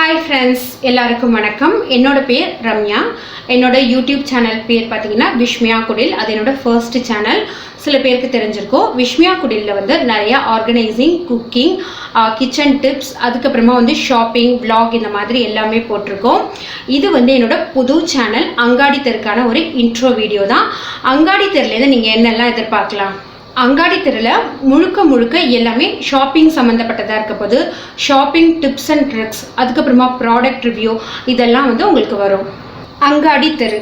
Hi friends, எல்லாருக்கும் வணக்கம். என்னோட பேர் ரம்யா. என்னோட யூடியூப் சேனல் பேர் பார்த்தீங்கன்னா விஸ்மயா குடில். அது என்னோட ஃபர்ஸ்ட் சேனல். சில பேருக்கு தெரிஞ்சிருக்கோம். விஸ்மயா குடிலில் வந்து நிறைய ஆர்கனைசிங், குக்கிங், கிச்சன் டிப்ஸ், அதுக்கப்புறமா வந்து ஷாப்பிங், vlog இந்த மாதிரி எல்லாமே போட்டிருக்கோம். இது வந்து என்னோட புது சேனல் அங்காடி தெருக்கான ஒரு இன்ட்ரோ வீடியோ தான். அங்காடி தெருலேருந்து நீங்கள் என்னெல்லாம் எதிர்பார்க்கலாம்? அங்காடி தெருவில் முழுக்க எல்லாமே ஷாப்பிங் சம்மந்தப்பட்டதாக இருக்க போது ஷாப்பிங் டிப்ஸ் அண்ட் ட்ரிக்ஸ், அதுக்கப்புறமா ப்ராடக்ட் ரிவ்யூ இதெல்லாம் வந்து உங்களுக்கு வரும். அங்காடி தெரு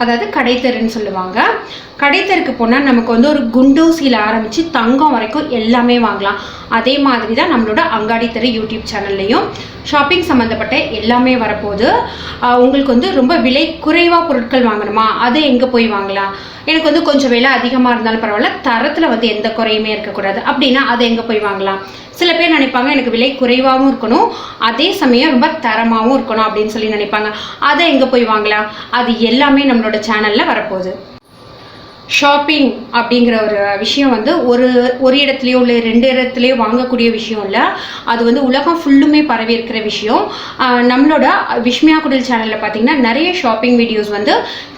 அதாவது கடைத்தெருன்னு சொல்லுவாங்க. கடைத்தெருக்கு போனால் நமக்கு வந்து ஒரு குண்டூசியில் ஆரம்பித்து தங்கம் வரைக்கும் எல்லாமே வாங்கலாம். அதே மாதிரி தான் நம்மளோட அங்காடி தெரு யூடியூப் சேனல்லையும் ஷாப்பிங் சம்மந்தப்பட்ட எல்லாமே வரப்போகுது. உங்களுக்கு வந்து ரொம்ப விலை குறைவாக பொருட்கள் வாங்கணுமா, அதை எங்கே போய் வாங்கலாம்? எனக்கு வந்து கொஞ்சம் விலை அதிகமாக இருந்தாலும் பரவாயில்ல, தரத்தில் வந்து எந்த குறையுமே இருக்கக்கூடாது அப்படின்னா அதை எங்கே போய் வாங்கலாம்? சில பேர் நினைப்பாங்க எனக்கு விலை குறைவாகவும் இருக்கணும், அதே சமயம் ரொம்ப தரமாகவும் இருக்கணும் அப்படின்னு சொல்லி நினைப்பாங்க. அதை எங்கே போய் வாங்கலாம்? அது எல்லாமே நம்மளோட சேனலில் வரப்போகுது. ஷாப்பிங் அப்படிங்கிற ஒரு விஷயம் வந்து ஒரு இடத்துலையோ இல்லை 2 இடத்துலையோ வாங்கக்கூடிய விஷயம் இல்லை. அது வந்து உலகம் ஃபுல்லுமே பரவி இருக்கிற விஷயம். நம்மளோட விஸ்மயா குடில் சேனலில் பார்த்தீங்கன்னா நிறைய ஷாப்பிங் வீடியோஸ் வந்து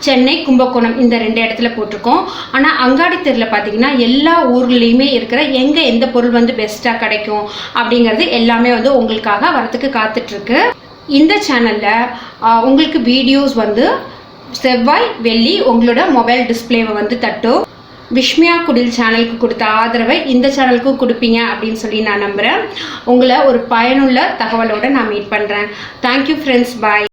சென்னை, கும்பகோணம் இந்த 2 இடத்துல போட்டிருக்கோம். ஆனால் அங்காடி தெருவில் பார்த்தீங்கன்னா எல்லா ஊர்லேயுமே இருக்கிற எங்கே எந்த பொருள் வந்து பெஸ்ட்டாக கிடைக்கும் அப்படிங்கிறது எல்லாமே வந்து உங்களுக்காக வரத்துக்கு காத்துட்ருக்கு. இந்த சேனலில் உங்களுக்கு வீடியோஸ் வந்து செவ்வாய், வெள்ளி உங்களோட மொபைல் டிஸ்பிளேவை வந்து தட்டும். விஸ்மயா குடில் சேனலுக்கு கொடுத்த ஆதரவை இந்த சேனலுக்கும் கொடுப்பீங்க அப்படின்னு சொல்லி நான் நம்புகிறேன். உங்களை ஒரு பயனுள்ள தகவலோடு நான் மீட் பண்ணுறேன். தேங்க்யூ ஃப்ரெண்ட்ஸ், பாய்.